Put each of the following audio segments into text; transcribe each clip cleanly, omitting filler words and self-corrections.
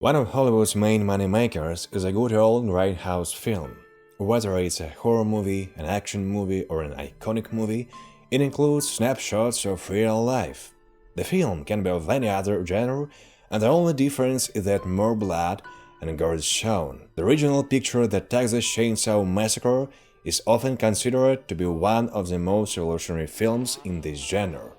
One of Hollywood's main moneymakers is a good old grindhouse film. Whether it's a horror movie, an action movie, or an iconic movie, it includes snapshots of real life. The film can be of any other genre, and the only difference is that more blood and gore is shown. The original picture, The Texas Chainsaw Massacre, is often considered to be one of the most revolutionary films in this genre.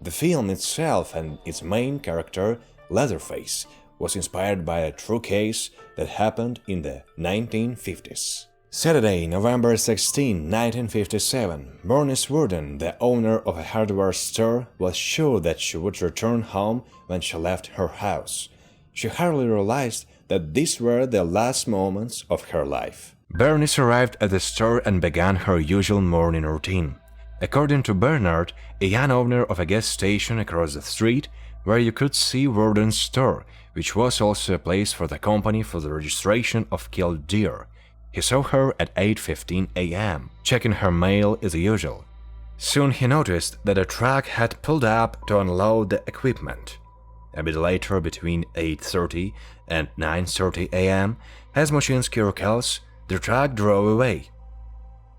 The film itself and its main character, Leatherface, was inspired by a true case that happened in the 1950s. Saturday, November 16, 1957, Bernice Worden, the owner of a hardware store, was sure that she would return home when she left her house. She hardly realized that these were the last moments of her life. Bernice arrived at the store and began her usual morning routine. According to Bernard, a young owner of a gas station across the street, where you could see Worden's store, which was also a place for the company for the registration of killed deer. He saw her at 8:15 a.m., checking her mail as usual. Soon he noticed that a truck had pulled up to unload the equipment. A bit later, between 8:30 and 9:30 a.m., as Mushinsky recalls, the truck drove away.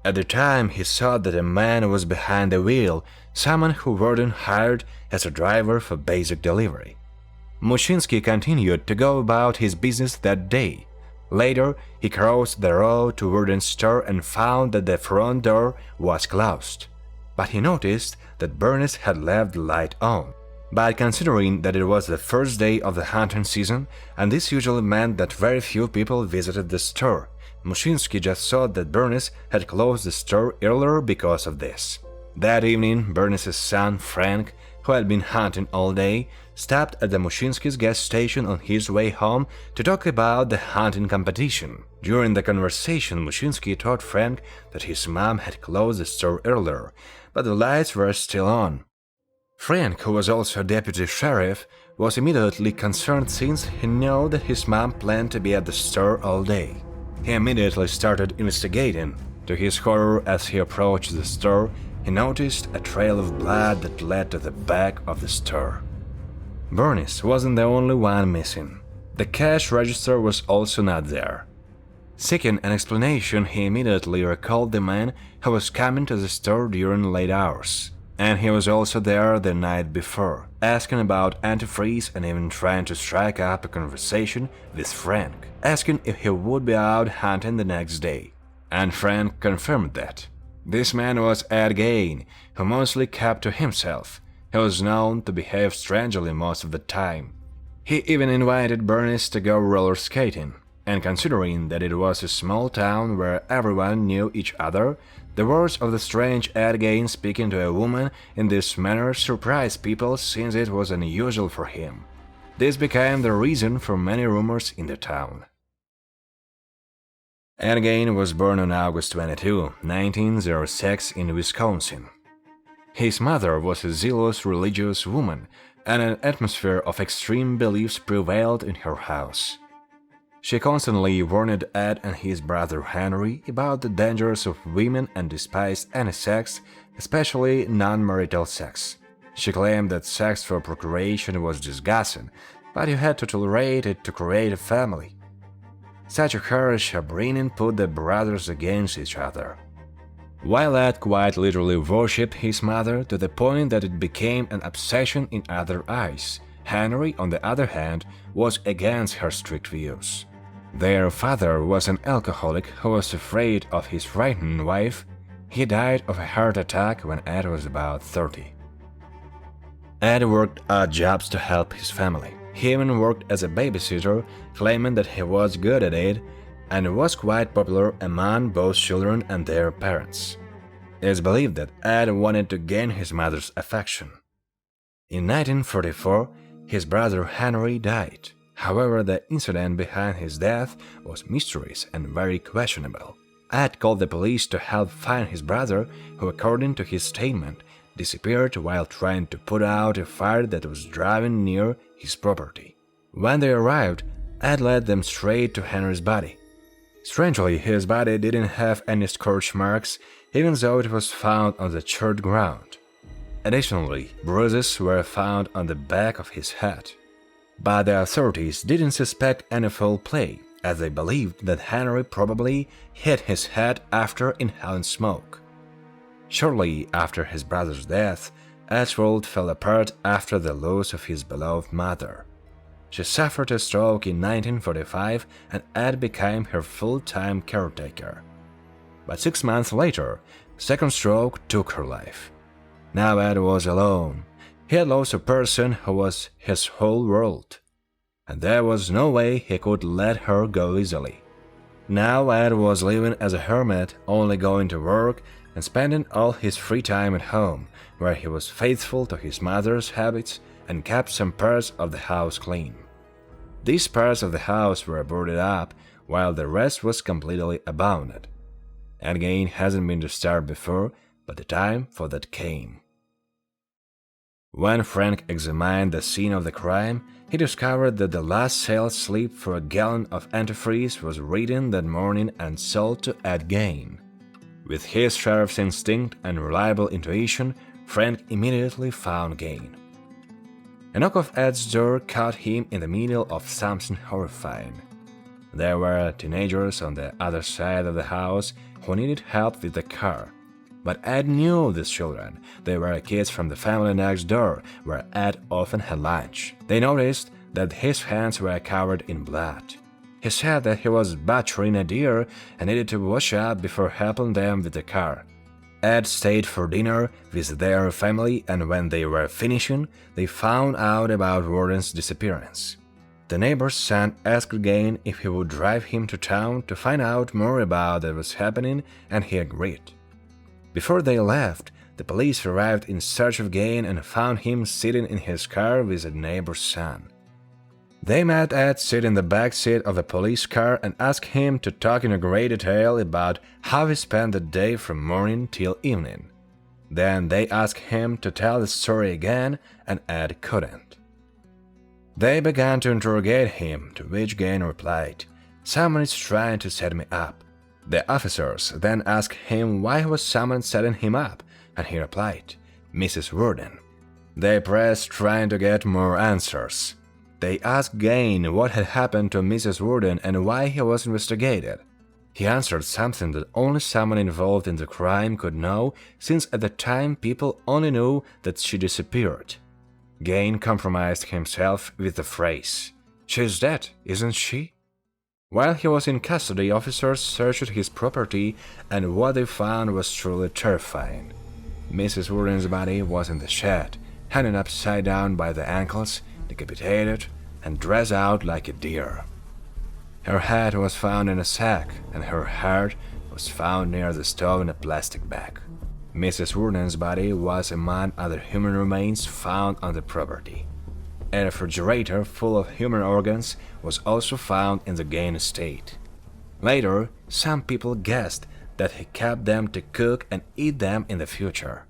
At the time, he saw that a man was behind the wheel, someone who Worden hired as a driver for basic delivery. Mushinsky continued to go about his business that day. Later, he crossed the road to Worden's store and found that the front door was closed. But he noticed that Bernice had left the light on. But considering that it was the first day of the hunting season, and this usually meant that very few people visited the store, Mushinsky just thought that Bernice had closed the store earlier because of this. That evening, Bernice's son, Frank, who had been hunting all day, stopped at the Mushinsky's gas station on his way home to talk about the hunting competition. During the conversation, Mushinsky told Frank that his mom had closed the store earlier, but the lights were still on. Frank, who was also a deputy sheriff, was immediately concerned since he knew that his mom planned to be at the store all day. He immediately started investigating. To his horror, as he approached the store, he noticed a trail of blood that led to the back of the store. Bernice wasn't the only one missing. The cash register was also not there. Seeking an explanation, he immediately recalled the man who was coming to the store during late hours. And he was also there the night before, asking about antifreeze and even trying to strike up a conversation with Frank, asking if he would be out hunting the next day. And Frank confirmed that. This man was Ed Gein, who mostly kept to himself. He was known to behave strangely most of the time. He even invited Bernice to go roller skating, and considering that it was a small town where everyone knew each other, the words of the strange Ed Gein speaking to a woman in this manner surprised people since it was unusual for him. This became the reason for many rumors in the town. Ed Gein was born on August 22, 1906 in Wisconsin. His mother was a zealous religious woman, and an atmosphere of extreme beliefs prevailed in her house. She constantly warned Ed and his brother Henry about the dangers of women and despised any sex, especially non-marital sex. She claimed that sex for procreation was disgusting, but you had to tolerate it to create a family. Such a harsh upbringing put the brothers against each other. While Ed quite literally worshipped his mother to the point that it became an obsession in other eyes, Henry, on the other hand, was against her strict views. Their father was an alcoholic who was afraid of his frightened wife. He died of a heart attack when Ed was about 30. Ed worked odd jobs to help his family. He even worked as a babysitter, claiming that he was good at it and was quite popular among both children and their parents. It is believed that Ed wanted to gain his mother's affection. In 1944, his brother Henry died. However, the incident behind his death was mysterious and very questionable. Ed called the police to help find his brother, who, according to his statement, disappeared while trying to put out a fire that was driving near his property. When they arrived, Ed led them straight to Henry's body. Strangely, his body didn't have any scorch marks, even though it was found on the church ground. Additionally, bruises were found on the back of his head. But the authorities didn't suspect any foul play, as they believed that Henry probably hit his head after inhaling smoke. Shortly after his brother's death, Ed's world fell apart after the loss of his beloved mother. She suffered a stroke in 1945 and Ed became her full-time caretaker. But 6 months later, a second stroke took her life. Now Ed was alone. He had lost a person who was his whole world, and there was no way he could let her go easily. Now Ed was living as a hermit, only going to work and spending all his free time at home, where he was faithful to his mother's habits and kept some parts of the house clean. These parts of the house were boarded up, while the rest was completely abandoned. Ed Gein hasn't been disturbed before, but the time for that came. When Frank examined the scene of the crime, he discovered that the last sales slip for a gallon of antifreeze was written that morning and sold to Ed Gein. With his sheriff's instinct and reliable intuition, Frank immediately found Gein. A knock of Ed's door caught him in the middle of something horrifying. There were teenagers on the other side of the house who needed help with the car. But Ed knew these children. They were kids from the family next door, where Ed often had lunch. They noticed that his hands were covered in blood. He said that he was butchering a deer and needed to wash up before helping them with the car. Ed stayed for dinner with their family, and when they were finishing, they found out about Warden's disappearance. The neighbor's son asked Gein if he would drive him to town to find out more about what was happening, and he agreed. Before they left, the police arrived in search of Gein and found him sitting in his car with a neighbor's son. They met Ed sitting in the back seat of a police car and asked him to talk in great detail about how he spent the day from morning till evening. Then they asked him to tell the story again, and Ed couldn't. They began to interrogate him, to which Gein replied, "Someone is trying to set me up." The officers then asked him why was someone setting him up, and he replied, "Mrs. Warden." They pressed, trying to get more answers. They asked Gein what had happened to Mrs. Warden and why he was investigated. He answered something that only someone involved in the crime could know, since at the time people only knew that she disappeared. Gein compromised himself with the phrase, "She's dead, isn't she?" While he was in custody, officers searched his property, and what they found was truly terrifying. Mrs. Warden's body was in the shed, hanging upside down by the ankles, decapitated, and dressed out like a deer. Her head was found in a sack, and her heart was found near the stove in a plastic bag. Mrs. Warden's body was among other human remains found on the property. A refrigerator full of human organs was also found in the Gein estate. Later, some people guessed that he kept them to cook and eat them in the future.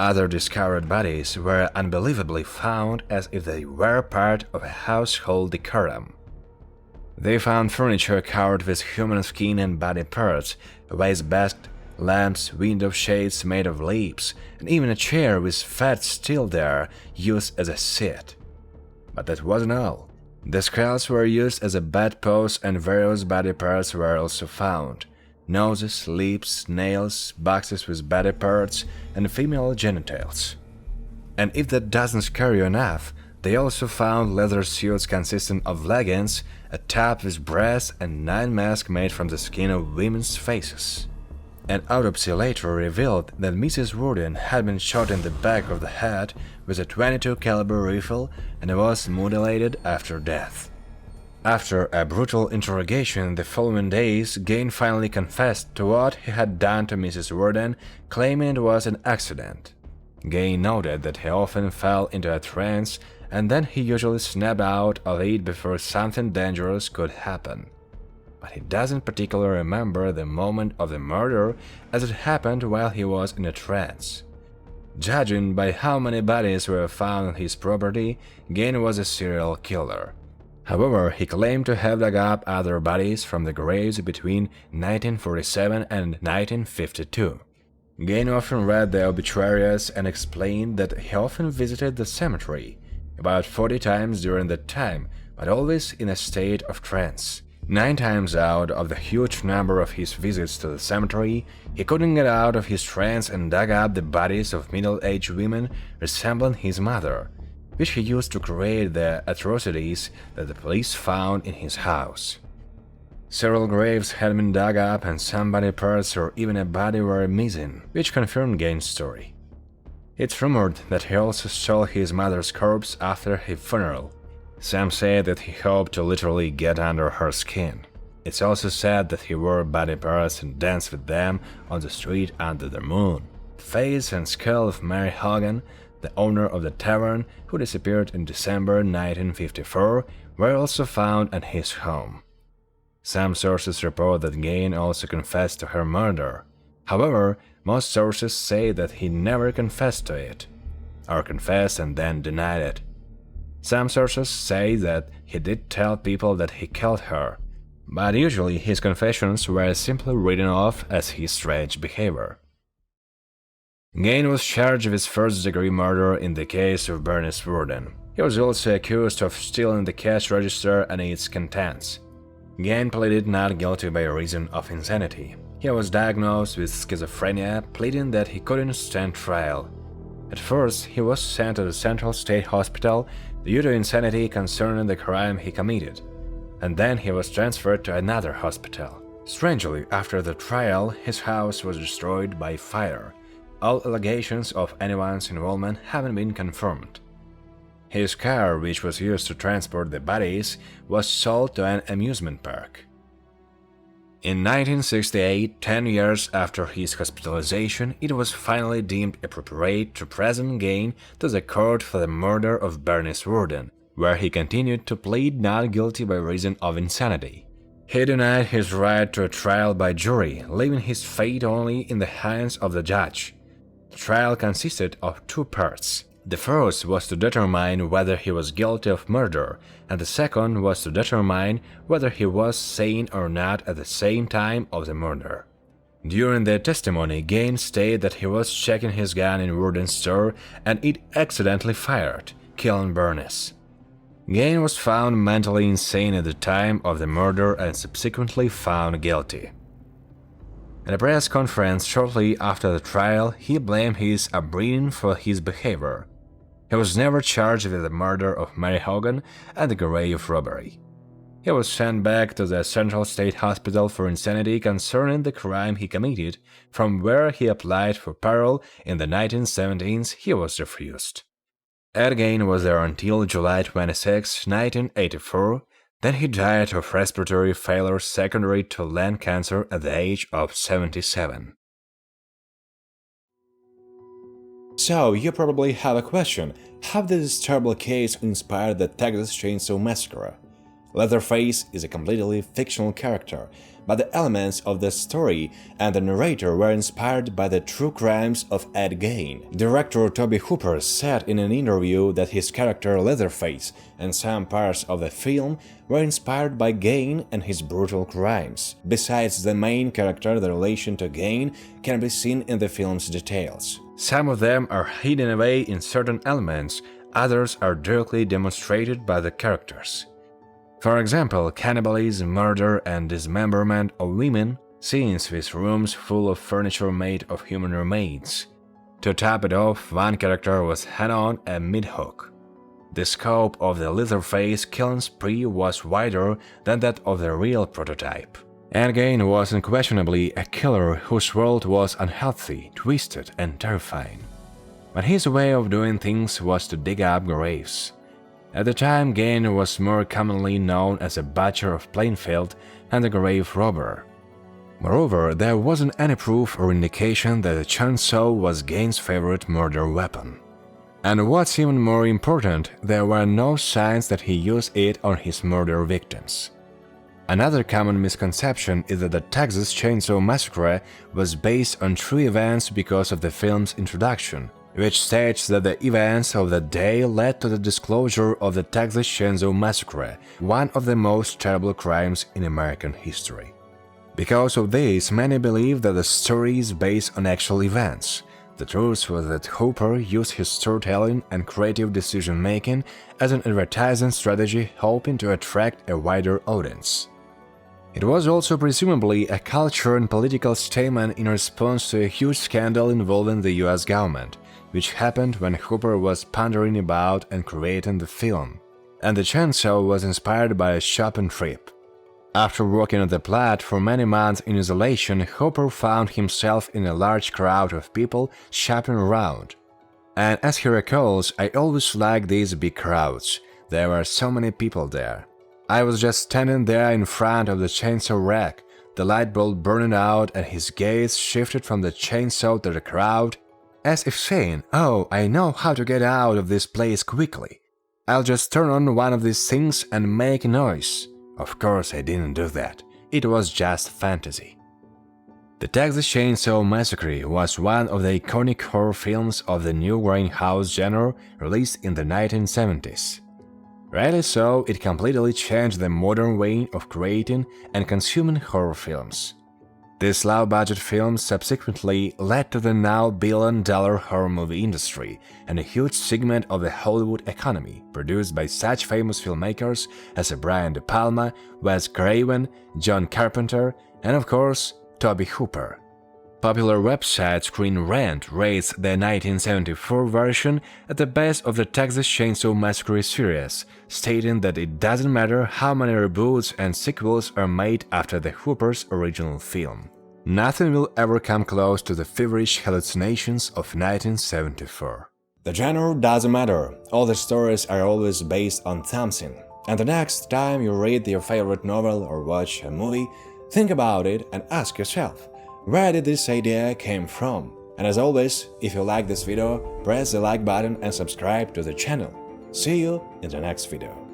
Other discovered bodies were unbelievably found as if they were part of a household decorum. They found furniture covered with human skin and body parts, a wastebasket, lamps, window shades made of leaves, and even a chair with fat still there, used as a seat. But that wasn't all. The skulls were used as a bedpost, and various body parts were also found: noses, lips, nails, boxes with body parts, and female genitals. And if that doesn't scare you enough, they also found leather suits consisting of leggings, a top with breasts, and 9 masks made from the skin of women's faces. An autopsy later revealed that Mrs. Warden had been shot in the back of the head with a .22 caliber rifle and was mutilated after death. After a brutal interrogation the following days, Gein finally confessed to what he had done to Mrs. Warden, claiming it was an accident. Gein noted that he often fell into a trance, and then he usually snapped out of it before something dangerous could happen. But he doesn't particularly remember the moment of the murder, as it happened while he was in a trance. Judging by how many bodies were found on his property, Gein was a serial killer. However, he claimed to have dug up other bodies from the graves between 1947 and 1952. Gein often read the obituaries and explained that he often visited the cemetery. about 40 times during that time, but always in a state of trance. 9 times out of the huge number of his visits to the cemetery, he couldn't get out of his trance and dug up the bodies of middle-aged women resembling his mother, which he used to create the atrocities that the police found in his house. Several graves had been dug up and some body parts or even a body were missing, which confirmed Gaines' story. It's rumored that he also stole his mother's corpse after her funeral. Some say that he hoped to literally get under her skin. It's also said that he wore body parts and danced with them on the street under the moon. The face and skull of Mary Hogan, the owner of the tavern who disappeared in December 1954, were also found at his home. Some sources report that Gaines also confessed to her murder. However, most sources say that he never confessed to it, or confessed and then denied it. Some sources say that he did tell people that he killed her, but usually his confessions were simply written off as his strange behavior. Gaines was charged with first-degree murder in the case of Bernice Worden. He was also accused of stealing the cash register and its contents. Gaines pleaded not guilty by reason of insanity. He was diagnosed with schizophrenia, pleading that he couldn't stand trial. At first, he was sent to the Central State Hospital due to insanity concerning the crime he committed, and then he was transferred to another hospital. Strangely, after the trial, his house was destroyed by fire. All allegations of anyone's involvement haven't been confirmed. His car, which was used to transport the bodies, was sold to an amusement park. In 1968, 10 years after his hospitalization, it was finally deemed appropriate to present Gaines to the court for the murder of Bernice Worden, where he continued to plead not guilty by reason of insanity. He denied his right to a trial by jury, leaving his fate only in the hands of the judge. The trial consisted of 2 parts. The first was to determine whether he was guilty of murder, and the second was to determine whether he was sane or not at the same time of the murder. During the testimony, Gaines stated that he was checking his gun in Worden's store and it accidentally fired, killing Bernice. Gaines was found mentally insane at the time of the murder and subsequently found guilty. At a press conference shortly after the trial, he blamed his upbringing for his behavior. He was never charged with the murder of Mary Hogan and the grave robbery. He was sent back to the Central State Hospital for insanity concerning the crime he committed, from where he applied for parole in the 1970s. He was refused. Ed Gaines was there until July 26, 1984, then he died of respiratory failure secondary to lung cancer at the age of 77. So, you probably have a question: how did this terrible case inspire the Texas Chainsaw Massacre? Leatherface is a completely fictional character, but the elements of the story and the narrator were inspired by the true crimes of Ed Gaines. Director Toby Hooper said in an interview that his character Leatherface and some parts of the film were inspired by Gaines and his brutal crimes. Besides the main character, the relation to Gaines can be seen in the film's details. Some of them are hidden away in certain elements, others are directly demonstrated by the characters. For example, cannibalism, murder and dismemberment of women, scenes with rooms full of furniture made of human remains. To top it off, one character was hand-on a meat-hook. The scope of the Leatherface killing spree was wider than that of the real prototype. Ed Gaines was unquestionably a killer whose world was unhealthy, twisted and terrifying. But his way of doing things was to dig up graves. At the time, Gaines was more commonly known as a butcher of Plainfield and a grave robber. Moreover, there wasn't any proof or indication that the chainsaw was Gaines' favorite murder weapon. And what's even more important, there were no signs that he used it on his murder victims. Another common misconception is that the Texas Chainsaw Massacre was based on true events because of the film's introduction, which states that the events of that day led to the disclosure of the Texas Chainsaw Massacre, one of the most terrible crimes in American history. Because of this, many believe that the story is based on actual events. The truth was that Hooper used his storytelling and creative decision-making as an advertising strategy, hoping to attract a wider audience. It was also presumably a cultural and political statement in response to a huge scandal involving the US government, which happened when Hooper was pondering about and creating the film, and the chainsaw was inspired by a shopping trip. After working on the plot for many months in isolation, Hooper found himself in a large crowd of people shopping around. And as he recalls, I always like these big crowds. There were so many people there. I was just standing there in front of the chainsaw rack, the light bulb burning out, and his gaze shifted from the chainsaw to the crowd, as if saying, "Oh, I know how to get out of this place quickly. I'll just turn on one of these things and make noise." Of course, I didn't do that. It was just fantasy. The Texas Chainsaw Massacre was one of the iconic horror films of the new grindhouse genre released in the 1970s. Rightly so, it completely changed the modern way of creating and consuming horror films. This low-budget film subsequently led to the now billion-dollar horror movie industry and a huge segment of the Hollywood economy, produced by such famous filmmakers as Brian De Palma, Wes Craven, John Carpenter, and of course, Tobe Hooper. Popular website Screen Rant rates the 1974 version at the best of the Texas Chainsaw Massacre series, stating that it doesn't matter how many reboots and sequels are made after the Hooper's original film. Nothing will ever come close to the feverish hallucinations of 1974. The genre doesn't matter, all the stories are always based on something. And the next time you read your favorite novel or watch a movie, think about it and ask yourself, where did this idea came from? And as always, if you like this video, press the like button and subscribe to the channel. See you in the next video.